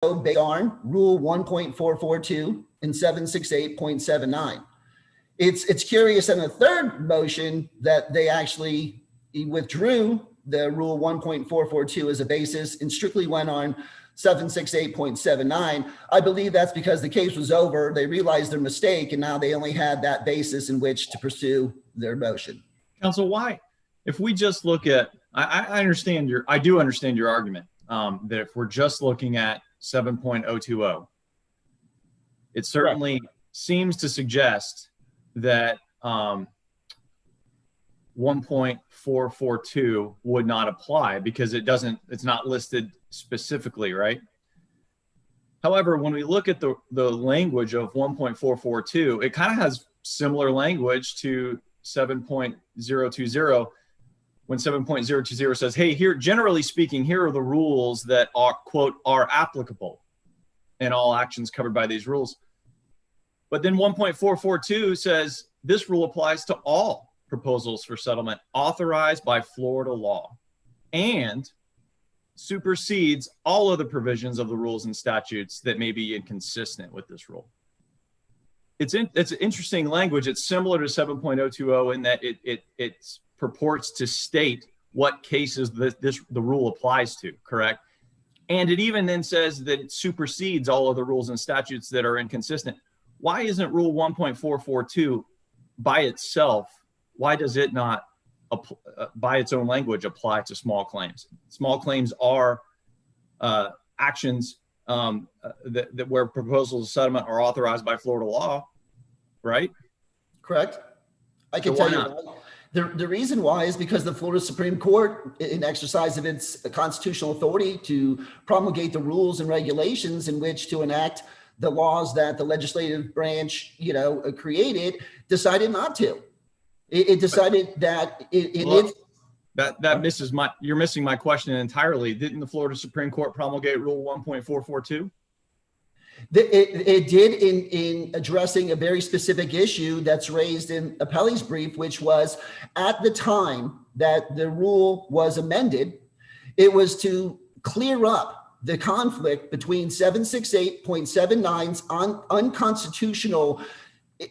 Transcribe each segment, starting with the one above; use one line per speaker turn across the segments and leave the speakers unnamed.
based on Rule 1.442 and 768.79. It's curious in the third motion that they actually withdrew the Rule 1.442 as a basis and strictly went on 768.79. I believe that's because the case was over. They realized their mistake, and now they only had that basis in which to pursue their motion.
Counsel, why? If we just look at, I do understand your argument that if we're just looking at 7.020, it certainly seems to suggest that 1.442 would not apply because it's not listed specifically, right? However, when we look at the language of 1.442, it kind of has similar language to 7.020 when 7.020 says, hey, here, generally speaking, here are the rules that are, quote, are applicable in all actions covered by these rules. But then 1.442 says this rule applies to all proposals for settlement authorized by Florida law and supersedes all other provisions of the rules and statutes that may be inconsistent with this rule. It's interesting language. It's similar to 7.020 in that it purports to state what cases the rule applies to, correct? And it even then says that it supersedes all other rules and statutes that are inconsistent. Why isn't Rule 1.442 by itself, why does it not, by its own language, apply to small claims? Small claims are actions that where proposals of settlement are authorized by Florida law, right?
Correct. I can tell you why. The reason why is because the Florida Supreme Court, in exercise of its constitutional authority to promulgate the rules and regulations in which to enact the laws that the legislative branch, created, decided not to. It decided that
you're missing my question entirely. Didn't the Florida Supreme Court promulgate Rule 1.442?
It did in addressing a very specific issue that's raised in Appellee's brief, which was at the time that the rule was amended, it was to clear up the conflict between 768.79's unconstitutional,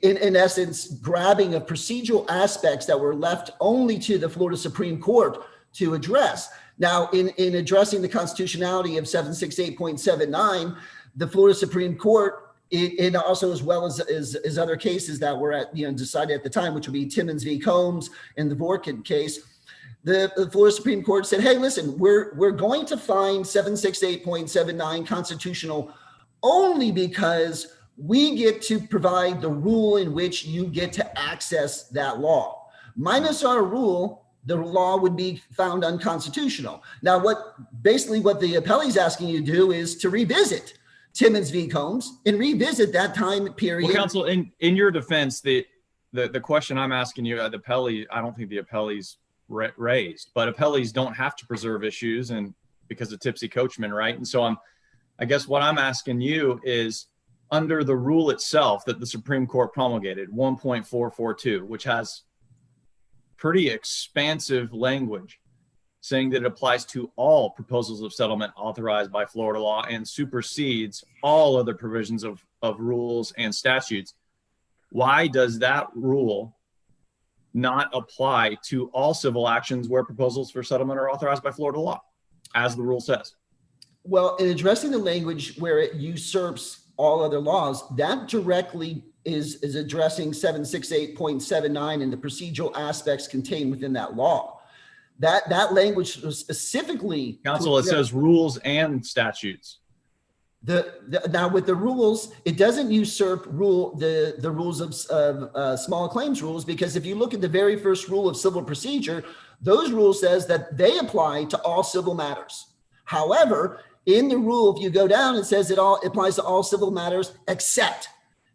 in essence, grabbing of procedural aspects that were left only to the Florida Supreme Court to address. Now, in addressing the constitutionality of 768.79, the Florida Supreme Court, and also as well as other cases that were decided at the time, which would be Timmons v. Combs and the Vorkin case, the Florida Supreme Court said, hey, listen, we're going to find 768.79 constitutional only because we get to provide the rule in which you get to access that law. Minus our rule, the law would be found unconstitutional. Now, what the appellee's asking you to do is to revisit Timmons v. Combs and revisit that time period.
Well, counsel, in your defense, the question I'm asking you, the appellee, I don't think the appellee's raised, but appellees don't have to preserve issues and because of tipsy coachman, right? And so I guess what I'm asking you is under the rule itself that the Supreme Court promulgated, 1.442, which has pretty expansive language saying that it applies to all proposals of settlement authorized by Florida law and supersedes all other provisions of rules and statutes. Why does that rule not apply to all civil actions where proposals for settlement are authorized by Florida law, as the rule says?
Well, in addressing the language where it usurps all other laws, that directly is addressing 768.79 and the procedural aspects contained within that law. That language was specifically—
Counsel, it says rules and statutes.
Now with the rules, it doesn't usurp the rules of small claims rules, because if you look at the very first rule of civil procedure, those rules says that they apply to all civil matters. However, in the rule, if you go down, it says it applies to all civil matters except,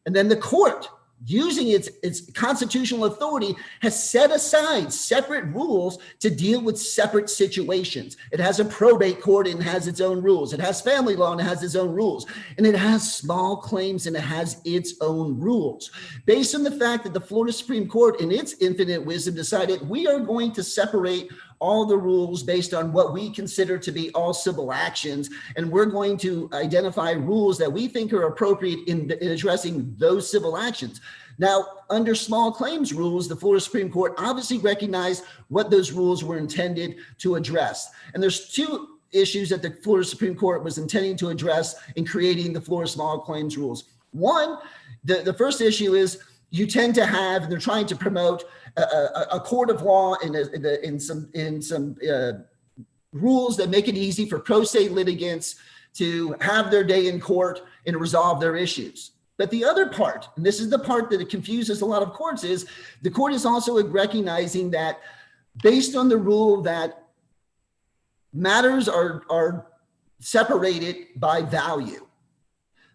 and then the court, using its constitutional authority, has set aside separate rules to deal with separate situations. It has a probate court and has its own rules. It has family law and it has its own rules. And it has small claims and it has its own rules. Based on the fact that the Florida Supreme Court, in its infinite wisdom, decided we are going to separate all the rules based on what we consider to be all civil actions, and we're going to identify rules that we think are appropriate in addressing those civil actions. Now, under small claims rules, the Florida Supreme Court obviously recognized what those rules were intended to address. And there's two issues that the Florida Supreme Court was intending to address in creating the Florida small claims rules. One, the first issue is you tend to have, and they're trying to promote a court of law in some rules that make it easy for pro se litigants to have their day in court and resolve their issues. But the other part, and this is the part that it confuses a lot of courts, is the court is also recognizing that based on the rule that matters are separated by value.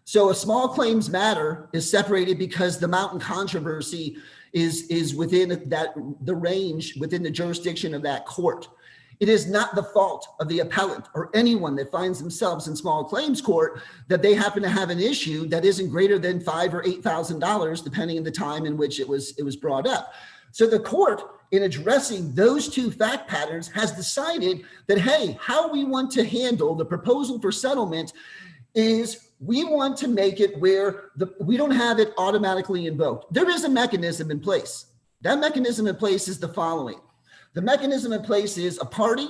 So a small claims matter is separated because the mountain controversy is within the range, within the jurisdiction of that court. It is not the fault of the appellant or anyone that finds themselves in small claims court that they happen to have an issue that isn't greater than $5,000 or $8,000, depending on the time in which it was brought up. So the court, in addressing those two fact patterns, has decided that, hey, how we want to handle the proposal for settlement is we want to make it where we don't have it automatically invoked. There is a mechanism in place. That mechanism in place is the following. The mechanism in place is a party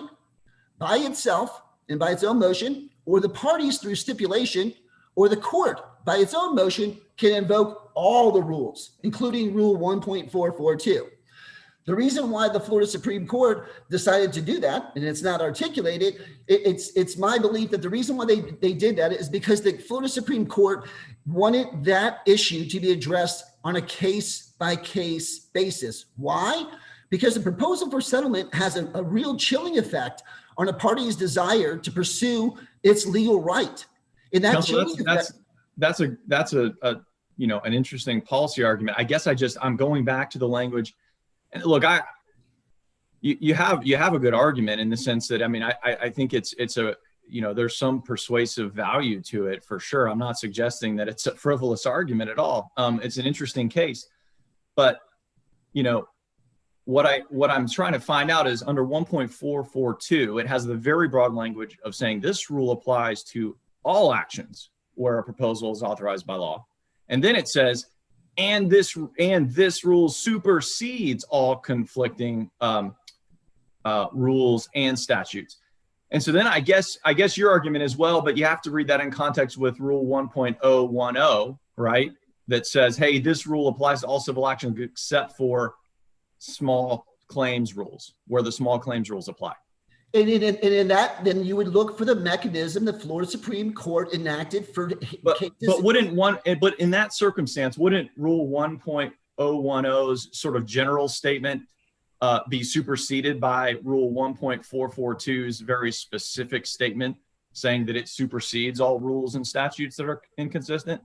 by itself and by its own motion, or the parties through stipulation, or the court by its own motion can invoke all the rules, including Rule 1.442. The reason why the Florida Supreme Court decided to do that, and it's not articulated, it's my belief that the reason why they did that is because the Florida Supreme Court wanted that issue to be addressed on a case-by-case basis. Why? Because the proposal for settlement has a real chilling effect on a party's desire to pursue its legal right. And that
that's a an interesting policy argument. I guess I'm going back to the language. And look, you have a good argument in the sense that, I think it's a, there's some persuasive value to it for sure. I'm not suggesting that it's a frivolous argument at all. It's an interesting case, but what I'm trying to find out is under 1.442, it has the very broad language of saying this rule applies to all actions where a proposal is authorized by law. And then it says, and this rule supersedes all conflicting rules and statutes. And so then I guess your argument is, well, but you have to read that in context with Rule 1.010, right? That says, hey, this rule applies to all civil actions except for small claims rules, where the small claims rules apply.
And in that, then you would look for the mechanism the Florida Supreme Court enacted for cases.
But in that circumstance, wouldn't Rule 1.010's sort of general statement be superseded by Rule 1.442's very specific statement saying that it supersedes all rules and statutes that are inconsistent?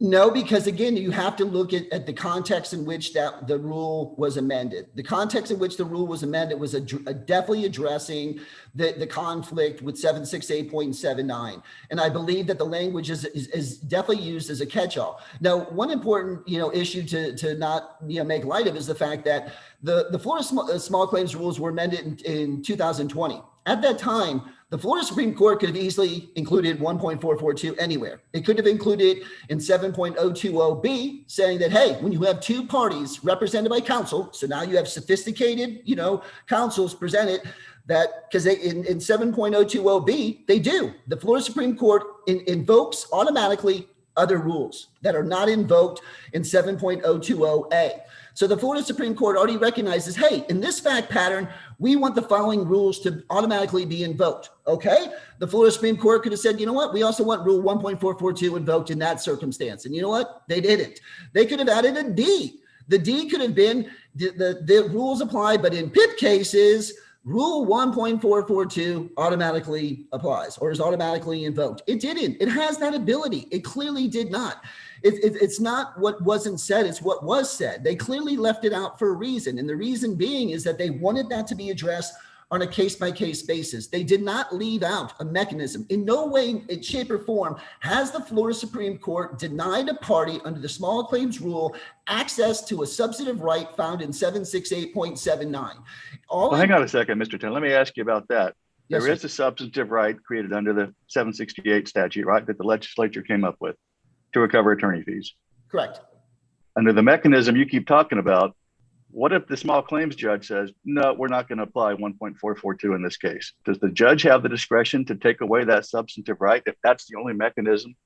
No, because again, you have to look at the context in which the rule was amended. The context in which the rule was amended was definitely addressing the conflict with 768.79. And I believe that the language is definitely used as a catch-all. Now, one important issue to not make light of is the fact that the Florida small claims rules were amended in 2020. At that time, the Florida Supreme Court could have easily included 1.442 anywhere. It could have included in 7.020B saying that, hey, when you have two parties represented by counsel, so now you have sophisticated, counsels presented that, because in 7.020B, they do. The Florida Supreme Court invokes automatically other rules that are not invoked in 7.020A. So the Florida Supreme Court already recognizes, hey, in this fact pattern, we want the following rules to automatically be invoked. Okay. The Florida Supreme Court could have said, you know what? We also want Rule 1.442 invoked in that circumstance. And you know what? They didn't. They could have added a D. The D could have been the rules apply, but in PIP cases, Rule 1.442 automatically applies or is automatically invoked. It didn't. It has that ability. It clearly did not. It's not what wasn't said, it's what was said. They clearly left it out for a reason. And the reason being is that they wanted that to be addressed on a case-by-case basis. They did not leave out a mechanism. In no way, in shape, or form has the Florida Supreme Court denied a party under the small claims rule access to a substantive right found in 768.79.
Well, hang on a second, Mr. Taylor. Let me ask you about that.
Yes,
There is a substantive right created under the 768 statute, right, that the legislature came up with to recover attorney fees.
correct.
Under the mechanism you keep talking about, what if the small claims judge says, no, we're not going to apply 1.442 in this case? Does the judge have the discretion to take away that substantive right if that's the only mechanism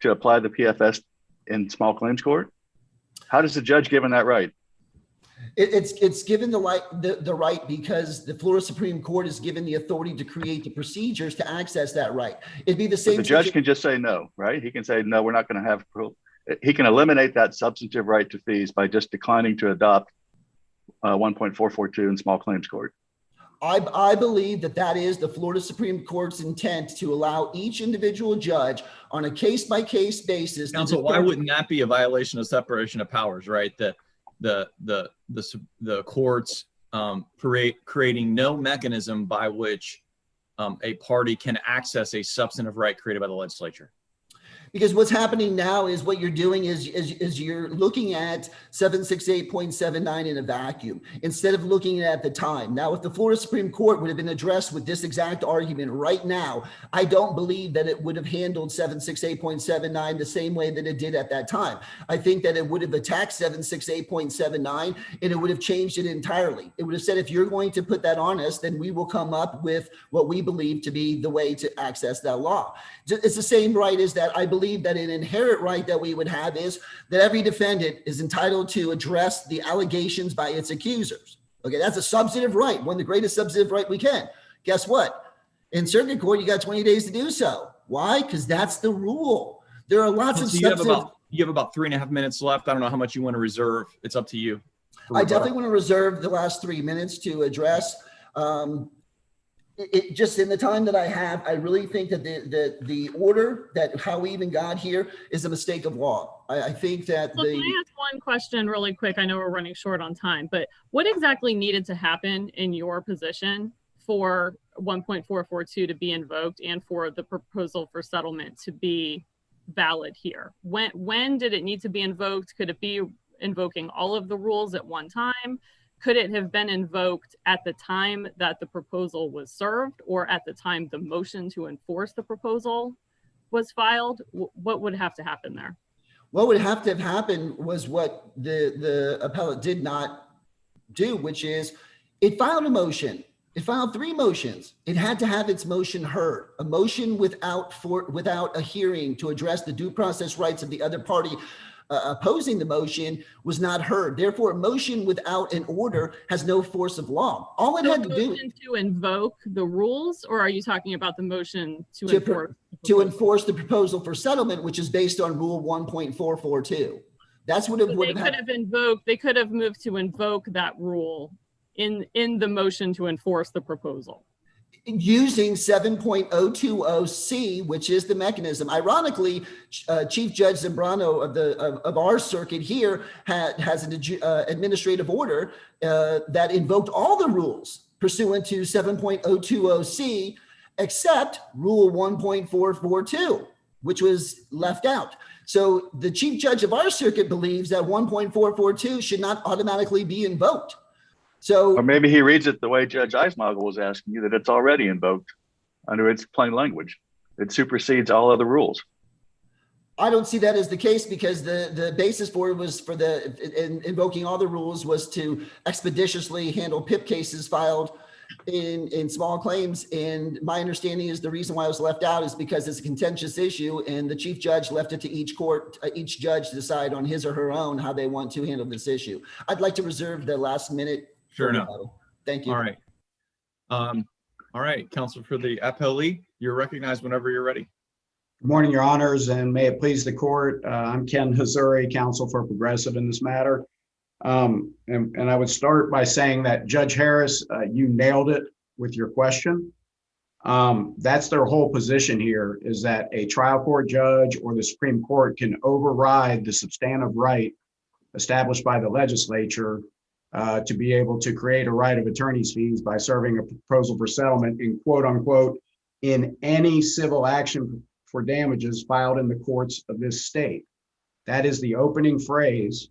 to apply the PFS in small claims court? How does the judge given that right?
It's given the right because the Florida Supreme Court is given the authority to create the procedures to access that right. It'd be the
But
same.
the judge can just say no, right? He can say, no, we're not going to have, he can eliminate that substantive right to fees by just declining to adopt 1.442 in small claims court.
I believe that is the Florida Supreme Court's intent, to allow each individual judge on a case-by-case basis.
Counsel, why wouldn't that be a violation of separation of powers, right? The courts creating no mechanism by which a party can access a substantive right created by the legislature.
Because what's happening now is what you're doing is you're looking at 768.79 in a vacuum instead of looking at the time. Now, if the Florida Supreme Court would have been addressed with this exact argument right now, I don't believe that it would have handled 768.79 the same way that it did at that time. I think that it would have attacked 768.79 and it would have changed it entirely. It would have said, if you're going to put that on us, then we will come up with what we believe to be the way to access that law. It's the same right as that. I believe that an inherent right that we would have is that every defendant is entitled to address the allegations by its accusers. Okay, that's a substantive right, one of the greatest substantive right we can. Guess what? In circuit court, you got 20 days to do so. Why? Because that's the rule. There are lots of substantive.
You have about 3.5 minutes left. I don't know how much you want to reserve. It's up to you.
I definitely want to reserve the last 3 minutes to address. Just in the time that I have, I really think that the order, that how we even got here, is a mistake of law. I think that
Can I ask one question really quick? I know we're running short on time, but what exactly needed to happen in your position for 1.442 to be invoked and for the proposal for settlement to be valid here? When did it need to be invoked? Could it be invoking all of the rules at one time? Could it have been invoked at the time that the proposal was served or at the time the motion to enforce the proposal was filed? What would have to happen there?
What would have to have happened was what the appellate did not do, which is it filed a motion. It filed 3 motions. It had to have its motion heard. A motion without a hearing to address the due process rights of the other party opposing the motion was not heard. Therefore, a motion without an order has no force of law. All it had to do
to invoke the rules, or are you talking about the motion to
enforce the proposal for settlement, which is based on Rule 1.442? That's what it would have
invoked. They could have moved to invoke that rule in the motion to enforce the proposal
using 7.020C, which is the mechanism. Ironically, Chief Judge Zambrano of our circuit here has an administrative order that invoked all the rules pursuant to 7.020C, except Rule 1.442, which was left out. So the Chief Judge of our circuit believes that 1.442 should not automatically be invoked. So,
or maybe he reads it the way Judge Eisnagel was asking you, that it's already invoked under its plain language. It supersedes all other rules.
I don't see that as the case, because the basis for it was for invoking all the rules was to expeditiously handle PIP cases filed in small claims. And my understanding is the reason why it was left out is because it's a contentious issue, and the chief judge left it to each judge to decide on his or her own how they want to handle this issue. I'd like to reserve the last minute.
Sure enough.
Thank you.
All right. All right, counsel for the appellee, you're recognized whenever you're ready.
Good morning, your honors, and may it please the court. I'm Ken Hazuri, counsel for Progressive in this matter. And I would start by saying that Judge Harris, you nailed it with your question. That's their whole position here, is that a trial court judge or the Supreme Court can override the substantive right established by the legislature to be able to create a right of attorney's fees by serving a proposal for settlement in quote unquote, in any civil action for damages filed in the courts of this state. That is the opening phrase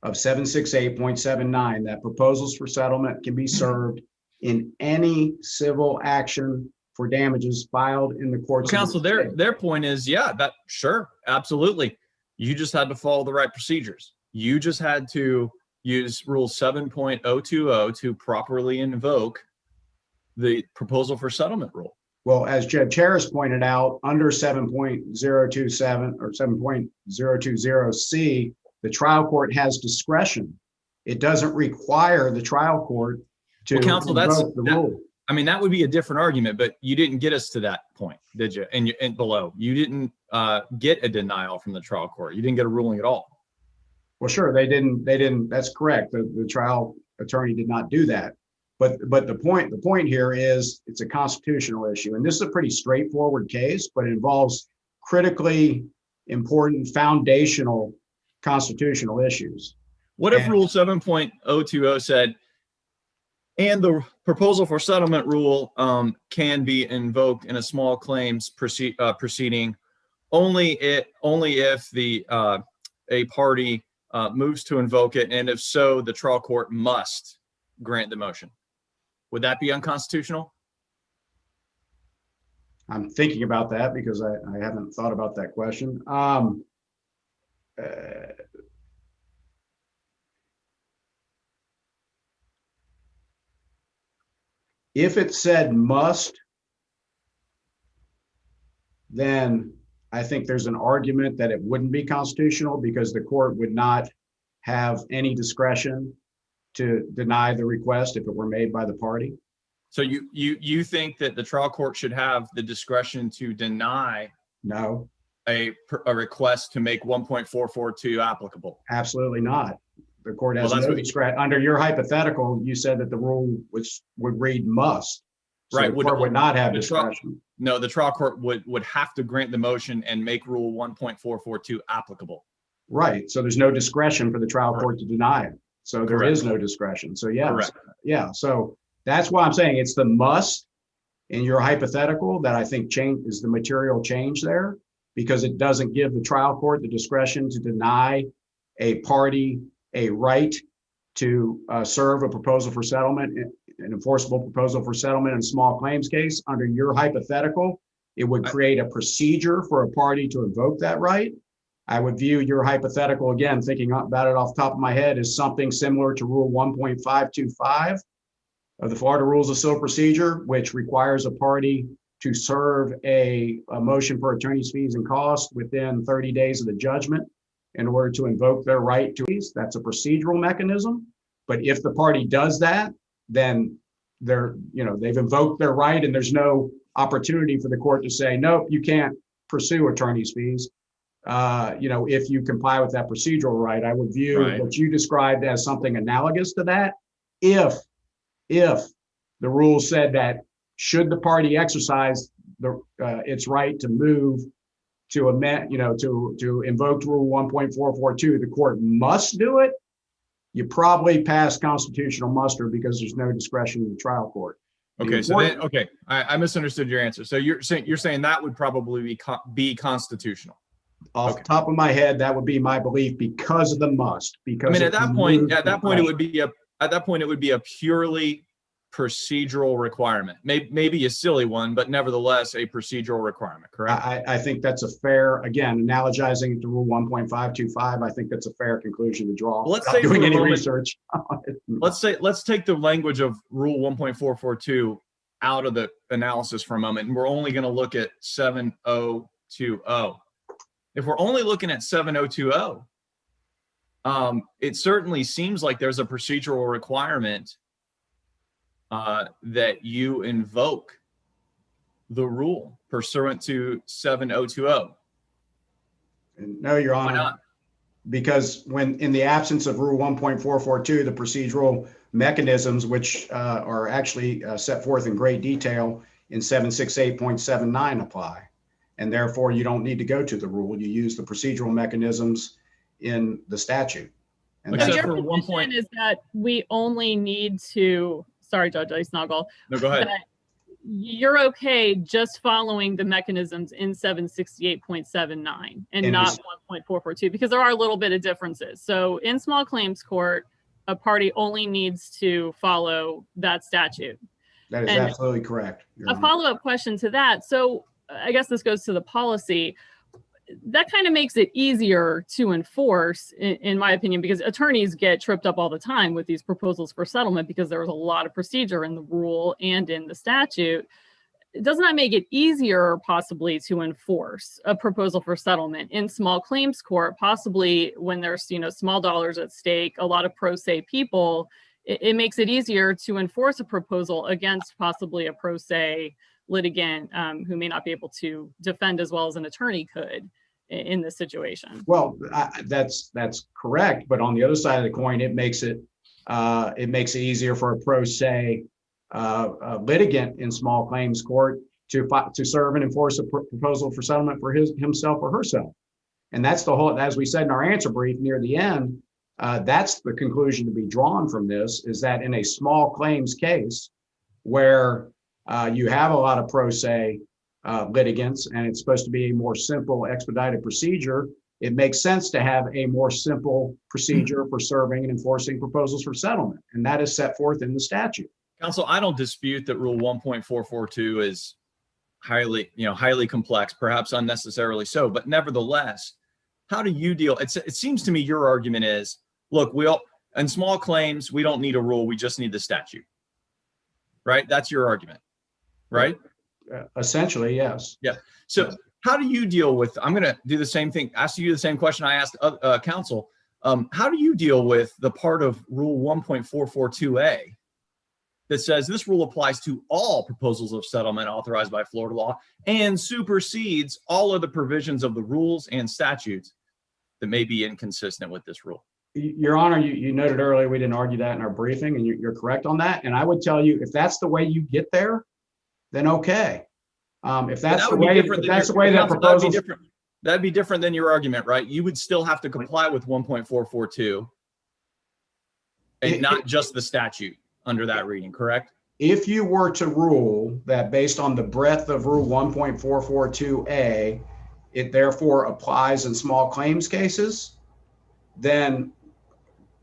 of 768.79, that proposals for settlement can be served in any civil action for damages filed in the courts.
Well, counsel, their point is, yeah, that sure, absolutely. You just had to follow the right procedures. You just had to use Rule 7.020 to properly invoke the proposal for settlement rule.
Well, as Judge Harris pointed out, under 7.027 or 7.020C, the trial court has discretion. It doesn't require the trial court to
counsel,
invoke the rule.
I mean, that would be a different argument, but you didn't get us to that point, did you? And below, you didn't get a denial from the trial court. You didn't get a ruling at all.
Well, sure, they didn't. That's correct. The trial attorney did not do that. But the point here is it's a constitutional issue, and this is a pretty straightforward case, but it involves critically important foundational constitutional issues.
What if Rule 7.020 said, and the proposal for settlement rule can be invoked in a small claims proceeding only if the a party moves to invoke it, and if so, the trial court must grant the motion. Would that be unconstitutional?
I'm thinking about that because I haven't thought about that question. If it said must, then I think there's an argument that it wouldn't be constitutional because the court would not have any discretion to deny the request if it were made by the party.
So you think that the trial court should have the discretion to deny
No,
a request to make 1.442 applicable?
absolutely not. The court has
Well, that's
no
what-
discretion. Under your hypothetical, you said that the rule would read must. So
Right,
the court would not have
the trial-
discretion.
No, the trial court would have to grant the motion and make Rule 1.442 applicable.
Right. So there's no discretion for the trial court to deny it. So there
Correct.
is no discretion. So yes,
Correct.
yeah. So that's why I'm saying it's the must in your hypothetical that I think is the material change there, because it doesn't give the trial court the discretion to deny a party a right to serve a proposal for settlement, an enforceable proposal for settlement in a small claims case. Under your hypothetical, it would create a procedure for a party to invoke that right. I would view your hypothetical, again, thinking about it off the top of my head, as something similar to Rule 1.525 of the Florida Rules of Civil Procedure, which requires a party to serve a motion for attorney's fees and costs within 30 days of the judgment in order to invoke their right to fees. That's a procedural mechanism. But if the party does that, then they've invoked their right, and there's no opportunity for the court to say, nope, you can't pursue attorney's fees. If you comply with that procedural right. I would view
Right.
what you described as something analogous to that. If the rule said that should the party exercise its right to move to amend, to invoke Rule 1.442, the court must do it. You probably pass constitutional muster because there's no discretion in the trial court.
Okay, so then, I misunderstood your answer. So you're saying that would probably be constitutional.
Off the top of my head, that would be my belief because of the must. Because
I mean,
it
at that point,
moves-
it would be a purely procedural requirement. Maybe a silly one, but nevertheless a procedural requirement. Correct?
I think that's a fair, again, analogizing it to Rule 1.525. I think that's a fair conclusion to draw.
Well, let's
without
say for
doing
a
any
moment-
research.
Let's take the language of Rule 1.442 out of the analysis for a moment, and we're only going to look at 7.020. If we're only looking at 7.020, it certainly seems like there's a procedural requirement that you invoke the rule pursuant to 7.020.
No, Your Honor.
Why not?
Because when in the absence of Rule 1.442, the procedural mechanisms, which are actually set forth in great detail in 768.79 apply. And therefore, you don't need to go to the rule. You use the procedural mechanisms in the statute. And
Except
So
that's,
your
for one
position
point-
is that we only need to, sorry, Judge Snoggle,
No, go ahead.
but you're okay just following the mechanisms in 768.79 and
In
not
this-
1.442 because there are a little bit of differences. So in small claims court, a party only needs to follow that statute.
that is
and
absolutely correct. Your
A
Honor.
follow-up question to that. So I guess this goes to the policy. That kind of makes it easier to enforce, in my opinion, because attorneys get tripped up all the time with these proposals for settlement because there was a lot of procedure in the rule and in the statute. Doesn't that make it easier possibly to enforce a proposal for settlement in small claims court, possibly when there's, small dollars at stake, a lot of pro se people, it makes it easier to enforce a proposal against possibly a pro se litigant who may not be able to defend as well as an attorney could in this situation.
Well, that's correct. But on the other side of the coin, it makes it easier for a pro se litigant in small claims court to serve and enforce a proposal for settlement for himself or herself. And that's the whole, as we said in our answer brief near the end, that's the conclusion to be drawn from this, is that in a small claims case where you have a lot of pro se litigants and it's supposed to be a more simple expedited procedure, it makes sense to have a more simple procedure for serving and enforcing proposals for settlement. And that is set forth in the statute.
Counsel, I don't dispute that Rule 1.442 is highly complex, perhaps unnecessarily so, but nevertheless, how do you deal? It seems to me your argument is, look, in small claims, we don't need a rule, we just need the statute, right? That's your argument, right?
Essentially, yes.
Yeah. So how do you deal with, I'm going to do the same thing, ask you the same question I asked counsel. How do you deal with the part of Rule 1.442A that says this rule applies to all proposals of settlement authorized by Florida law and supersedes all of the provisions of the rules and statutes that may be inconsistent with this rule?
Your Honor, you noted earlier we didn't argue that in our briefing, and you're correct on that. And I would tell you, if that's the way you get there, then okay. If that's the way, that proposals,
that'd be different than your argument, right? You would still have to comply with 1.442 and not just the statute under that reading, correct?
if you were to rule that based on the breadth of Rule 1.442A, it therefore applies in small claims cases, then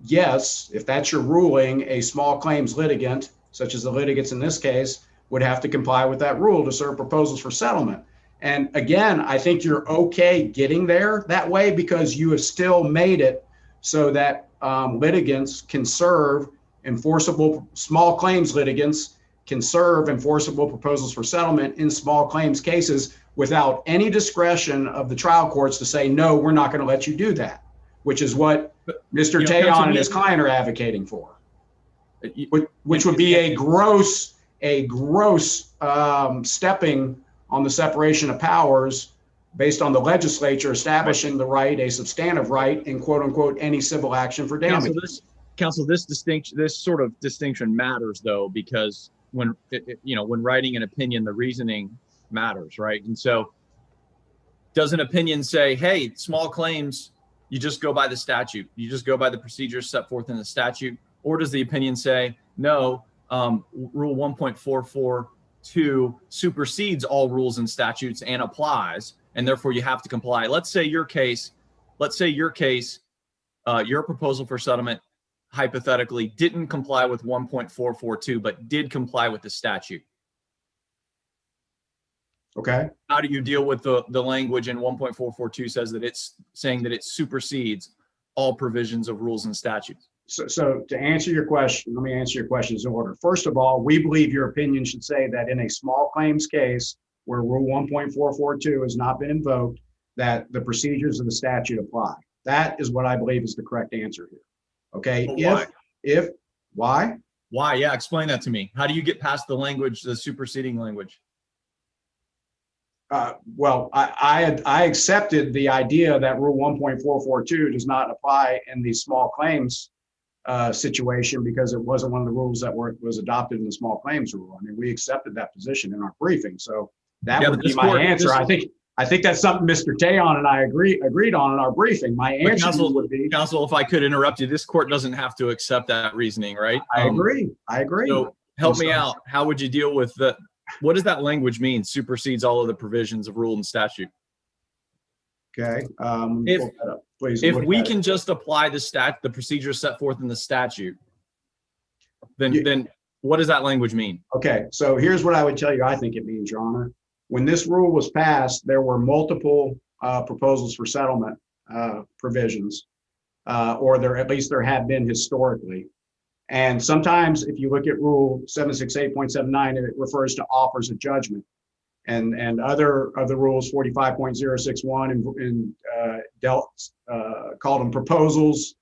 yes, if that's your ruling, a small claims litigant, such as the litigants in this case, would have to comply with that rule to serve proposals for settlement. And again, I think you're okay getting there that way because you have still made it so that litigants can serve enforceable, small claims litigants can serve enforceable proposals for settlement in small claims cases without any discretion of the trial courts to say, no, we're not going to let you do that, which is what Mr. Tayon and his client are advocating for, which would be a gross stepping on the separation of powers based on the legislature establishing the right, a substantive right in quote unquote, any civil action for damage.
Counsel, this sort of distinction matters though, because when writing an opinion, the reasoning matters, right? And so does an opinion say, hey, small claims, you just go by the statute, you just go by the procedures set forth in the statute? Or does the opinion say, no, Rule 1.442 supersedes all rules and statutes and applies, and therefore you have to comply? Let's say your proposal for settlement hypothetically didn't comply with 1.442, but did comply with the statute.
Okay.
How do you deal with the language in 1.442 says that it's saying that it supersedes all provisions of rules and statutes?
So to answer your question, let me answer your questions in order. First of all, we believe your opinion should say that in a small claims case where Rule 1.442 has not been invoked, that the procedures of the statute apply. That is what I believe is the correct answer here. Okay. Why?
Why? Yeah. Explain that to me. How do you get past the language, the superseding language?
Well, I accepted the idea that Rule 1.442 does not apply in the small claims situation because it wasn't one of the rules that was adopted in the small claims rule. I mean, we accepted that position in our briefing. So that would be my answer. I think I think that's something Mr. Tayon and I agreed on in our briefing. My
But
answer would be,
Counsel, if I could interrupt you, this court doesn't have to accept that reasoning, right?
I agree.
So help me out. How would you deal with what does that language mean? Supersedes all of the provisions of rule and statute.
Okay.
If-
pull that up, please.
If
Look
we
at it.
can just apply the procedure set forth in the statute, then
Yeah.
then what does that language mean?
Okay, so here's what I would tell you I think it means, Your Honor. When this rule was passed, there were multiple proposals for settlement provisions, or at least there have been historically. And sometimes if you look at Rule 768.79, it refers to offers of judgment. And other of the rules, 45.061 and called them proposals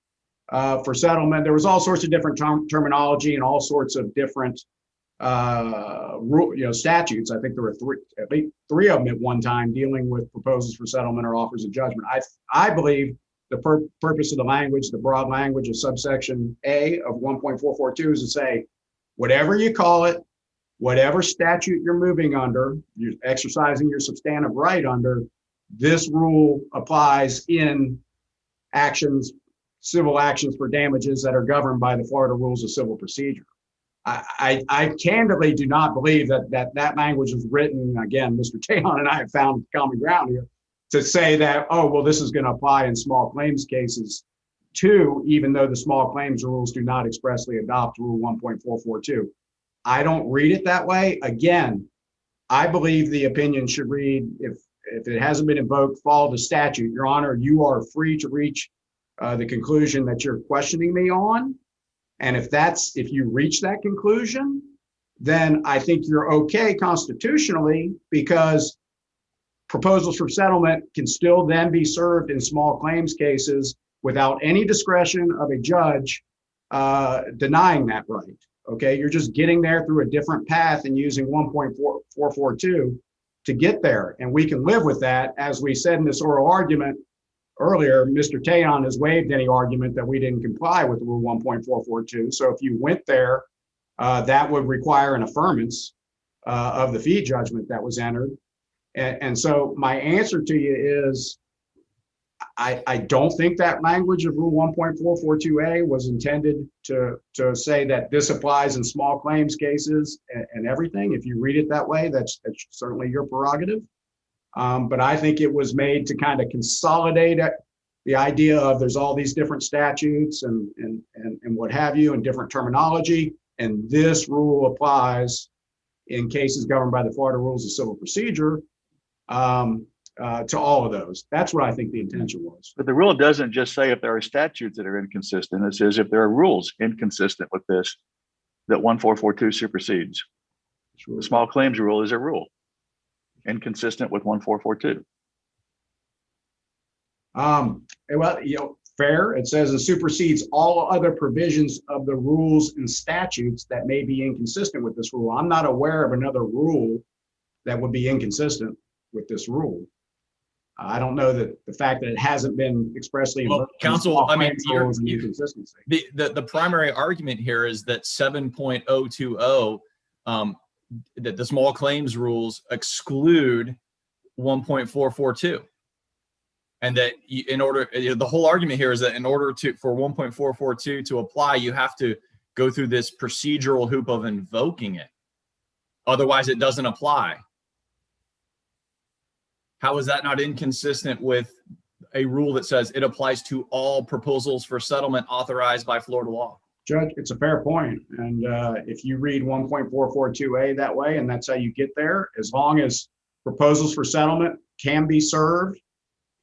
for settlement. There was all sorts of different terminology and all sorts of different statutes. I think there were at least three of them at one time dealing with proposals for settlement or offers of judgment. I believe the purpose of the language, the broad language of subsection A of 1.442 is to say, whatever you call it, whatever statute you're moving under, you're exercising your substantive right under, this rule applies in actions, civil actions for damages that are governed by the Florida Rules of Civil Procedure. I candidly do not believe that language was written, again, Mr. Tayon and I have found common ground here, to say that, oh, well, this is going to apply in small claims cases too, even though the small claims rules do not expressly adopt Rule 1.442. I don't read it that way. Again, I believe the opinion should read, if it hasn't been invoked, follow the statute. Your Honor, you are free to reach the conclusion that you're questioning me on. And if you reach that conclusion, then I think you're okay constitutionally, because proposals for settlement can still then be served in small claims cases without any discretion of a judge denying that right. Okay, you're just getting there through a different path and using 1.442 to get there. And we can live with that. As we said in this oral argument earlier, Mr. Tayon has waived any argument that we didn't comply with Rule 1.442. So if you went there, that would require an affirmance of the fee judgment that was entered. And so my answer to you is, I don't think that language of Rule 1.442A was intended to say that this applies in small claims cases and everything. If you read it that way, that's certainly your prerogative. But I think it was made to kind of consolidate the idea of there's all these different statutes and what have you, and different terminology. And this rule applies in cases governed by the Florida Rules of Civil Procedure to all of those. That's what I think the intention was.
But the rule doesn't just say if there are statutes that are inconsistent. It says if there are rules inconsistent with this, that 1.442 supersedes.
Sure.
The small claims rule is a rule inconsistent with 1.442.
Well, fair. It says it supersedes all other provisions of the rules and statutes that may be inconsistent with this rule. I'm not aware of another rule that would be inconsistent with this rule. I don't know that the fact that it hasn't been expressly
Counsel, I mean,
inconsistency.
The primary argument here is that 7.020 that the small claims rules exclude 1.442, and that the whole argument here is that in order for 1.442 to apply, you have to go through this procedural hoop of invoking it. Otherwise, it doesn't apply. How is that not inconsistent with a rule that says it applies to all proposals for settlement authorized by Florida law?
Judge, it's a fair point. And if you read 1.442A that way, and that's how you get there, as long as proposals for settlement can be served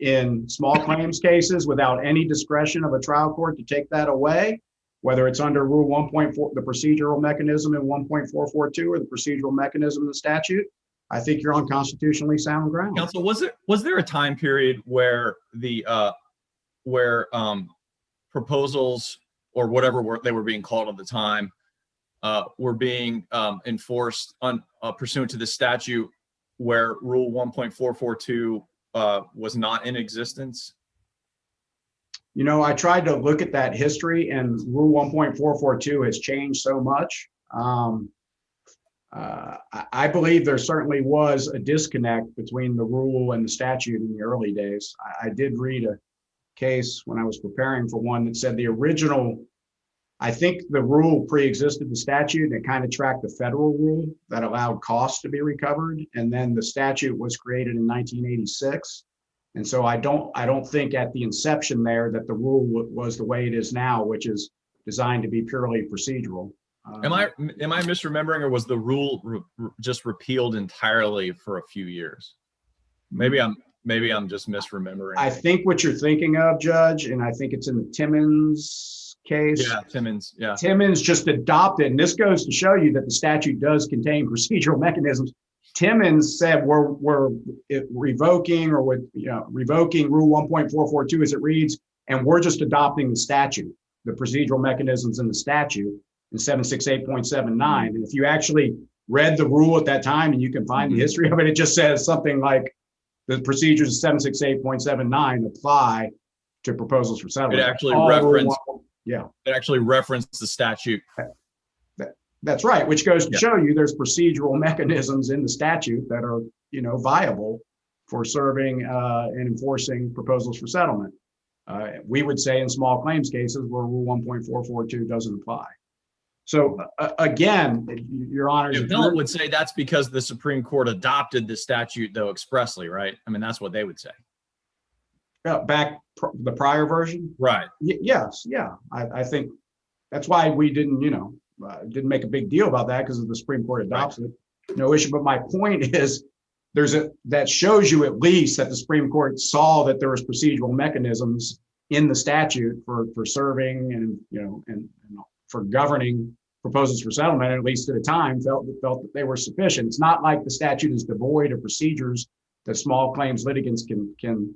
in small claims cases without any discretion of a trial court to take that away, whether it's under Rule 1.4, the procedural mechanism in 1.442 or the procedural mechanism in the statute, I think you're on constitutionally sound ground.
Counsel, was there a time period where the proposals or whatever they were being called at the time were being enforced pursuant to the statute where Rule 1.442 was not in existence?
You know, I tried to look at that history, and Rule 1.442 has changed so much. I believe there certainly was a disconnect between the rule and the statute in the early days. I did read a case when I was preparing for one that said the original, I think the rule pre-existed the statute, and it kind of tracked the federal rule that allowed costs to be recovered. And then the statute was created in 1986. And so I don't think at the inception there that the rule was the way it is now, which is designed to be purely procedural.
Am I misremembering, or was the rule just repealed entirely for a few years? Maybe I'm just misremembering.
I think what you're thinking of, Judge, and I think it's in the Timmons case.
Yeah, Timmons. Yeah.
Timmons just adopted, and this goes to show you that the statute does contain procedural mechanisms. Timmons said we're revoking revoking Rule 1.442 as it reads, and we're just adopting the statute, the procedural mechanisms in the statute in 768.79. And if you actually read the rule at that time, and you can find the history of it, it just says something like the procedures of 768.79 apply to proposals for settlement.
It actually referenced the statute.
That's right, which goes to show you there's procedural mechanisms in the statute that are, viable for serving and enforcing proposals for settlement. We would say in small claims cases where Rule 1.442 doesn't apply. So again, Your Honor,
The appellant would say that's because the Supreme Court adopted the statute, though, expressly, right? I mean, that's what they would say.
back the prior version.
Right.
Yes, yeah. I think that's why we didn't make a big deal about that, because the Supreme Court adopts it. No issue. But my point is, that shows you at least that the Supreme Court saw that there was procedural mechanisms in the statute for serving and for governing proposals for settlement, at least at a time, felt that they were sufficient. It's not like the statute is devoid of procedures that small claims litigants can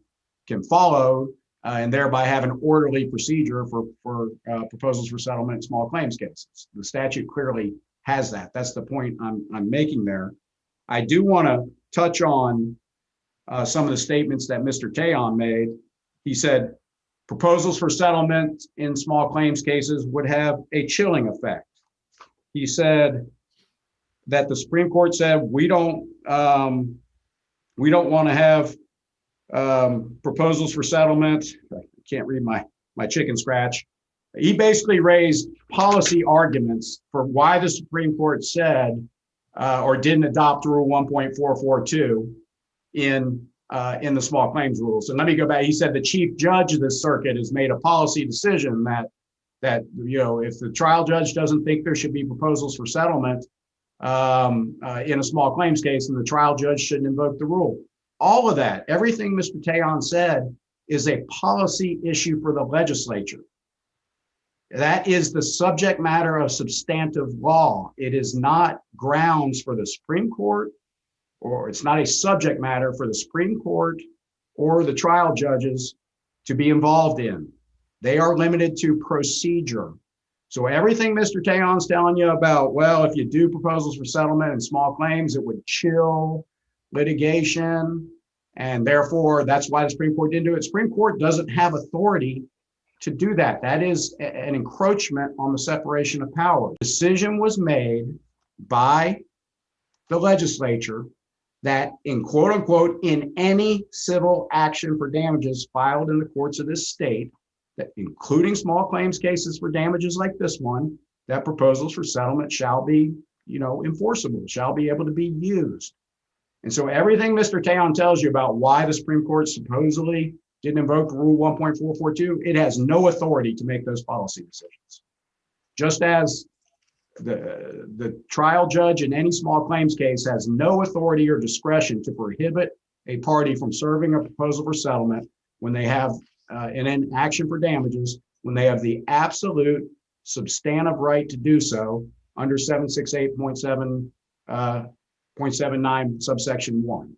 follow and thereby have an orderly procedure for proposals for settlement in small claims cases. The statute clearly has that. That's the point I'm making there. I do want to touch on some of the statements that Mr. Tayon made. He said proposals for settlement in small claims cases would have a chilling effect. He said that the Supreme Court said we don't want to have proposals for settlement. I can't read my chicken scratch. He basically raised policy arguments for why the Supreme Court said or didn't adopt Rule 1.442 in the small claims rules. And let me go back. He said the chief judge of the circuit has made a policy decision that if the trial judge doesn't think there should be proposals for settlement in a small claims case, then the trial judge shouldn't invoke the rule. All of that, everything Mr. Tayon said, is a policy issue for the legislature. That is the subject matter of substantive law. It is not grounds for the Supreme Court, or it's not a subject matter for the Supreme Court or the trial judges to be involved in. They are limited to procedure. So everything Mr. Tayon's telling you about, well, if you do proposals for settlement in small claims, it would chill litigation, and therefore that's why the Supreme Court didn't do it. The Supreme Court doesn't have authority to do that. That is an encroachment on the separation of powers. Decision was made by the legislature that in quote unquote, in any civil action for damages filed in the courts of this state, that including small claims cases for damages like this one, that proposals for settlement shall be, enforceable, shall be able to be used. And so everything Mr. Tayon tells you about why the Supreme Court supposedly didn't invoke Rule 1.442, it has no authority to make those policy decisions. Just as the trial judge in any small claims case has no authority or discretion to prohibit a party from serving a proposal for settlement when they have in an action for damages, when they have the absolute substantive right to do so under 768.79 subsection 1.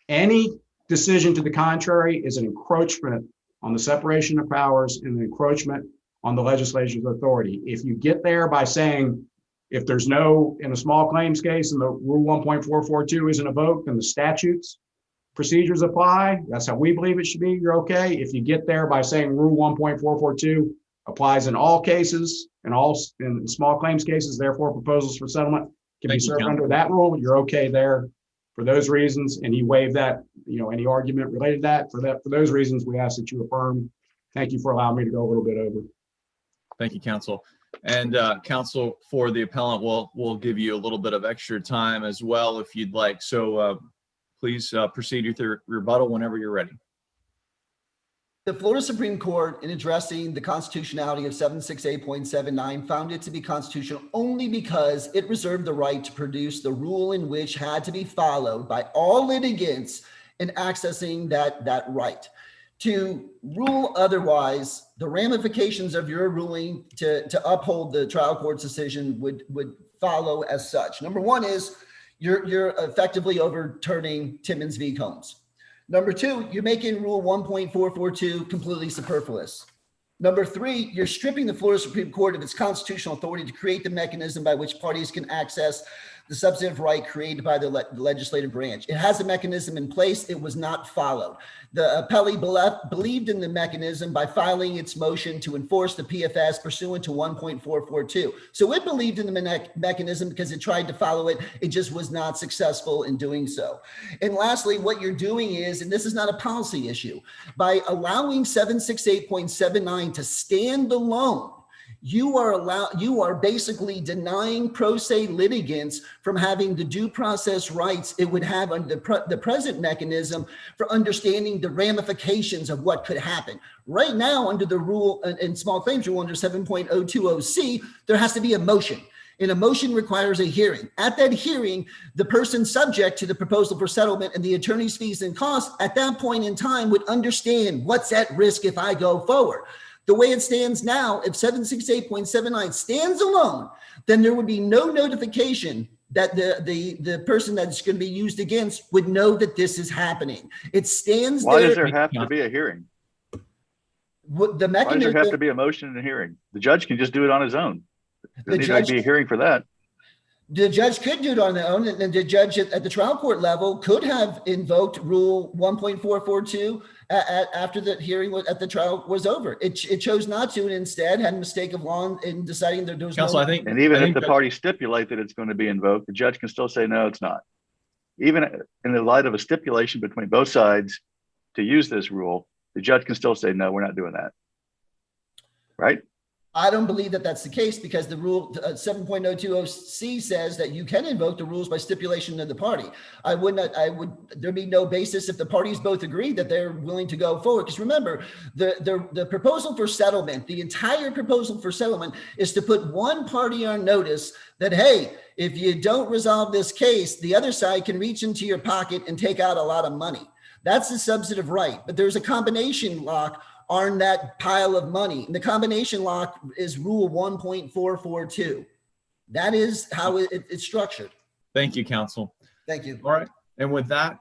Any decision to the contrary is an encroachment on the separation of powers and an encroachment on the legislature's authority. If you get there by saying, if there's no, in a small claims case and the Rule 1.442 isn't invoked and the statutes procedures apply, that's how we believe it should be, you're okay. If you get there by saying Rule 1.442 applies in all cases, in small claims cases, therefore proposals for settlement can be
Thank you,
served
Counsel.
under that rule. You're okay there for those reasons. And he waived that, any argument related to that. For those reasons, we ask that you affirm. Thank you for allowing me to go a little bit over.
Thank you, counsel. And counsel for the appellant, we'll give you a little bit of extra time as well if you'd like. So please proceed with your rebuttal whenever you're ready.
The Florida Supreme Court, in addressing the constitutionality of 768.79, found it to be constitutional only because it reserved the right to produce the rule in which had to be followed by all litigants in accessing that right. To rule otherwise, the ramifications of your ruling to uphold the trial court's decision would follow as such. Number one is you're effectively overturning Timmons v. Combs. Number two, you're making Rule 1.442 completely superfluous. Number three, you're stripping the Florida Supreme Court of its constitutional authority to create the mechanism by which parties can access the substantive right created by the legislative branch. It has a mechanism in place. It was not followed. The appellee believed in the mechanism by filing its motion to enforce the PFS pursuant to 1.442. So it believed in the mechanism because it tried to follow it. It just was not successful in doing so. And lastly, what you're doing is, and this is not a policy issue, by allowing 768.79 to stand alone, you are basically denying pro se litigants from having the due process rights it would have under the present mechanism for understanding the ramifications of what could happen. Right now, under the rule in small claims rule under 7.020C, there has to be a motion. And a motion requires a hearing. At that hearing, the person subject to the proposal for settlement and the attorney's fees and costs at that point in time would understand what's at risk if I go forward. The way it stands now, if 768.79 stands alone, then there would be no notification that the person that's going to be used against would know that this is happening. It stands there.
Why does there have to be a hearing?
The
Why does
mechanism,
there have to be a motion and a hearing? The judge can just do it on his own. There
The
needs
judge-
to be a hearing for that.
the judge could do it on their own, and then the judge at the trial court level could have invoked Rule 1.442 after the hearing at the trial was over. It chose not to, and instead had a mistake of law in deciding that there was
Counsel,
no.
I think,
And even
I
if
think
the
that-
parties stipulate that it's going to be invoked, the judge can still say, no, it's not. Even in the light of a stipulation between both sides to use this rule, the judge can still say, no, we're not doing that. Right?
I don't believe that that's the case because the rule 7.020C says that you can invoke the rules by stipulation of the party. There'd be no basis if the parties both agree that they're willing to go forward. Because remember, the proposal for settlement, the entire proposal for settlement is to put one party on notice that, hey, if you don't resolve this case, the other side can reach into your pocket and take out a lot of money. That's the substantive right. But there's a combination lock on that pile of money. And the combination lock is Rule 1.442. That is how it's structured.
thank you, counsel.
Thank you.
All right. And with that,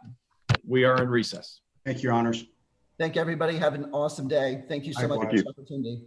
we are in recess.
Thank you, Your Honors.
Thank everybody. Have an awesome day. Thank you so much for
Likewise.
this opportunity.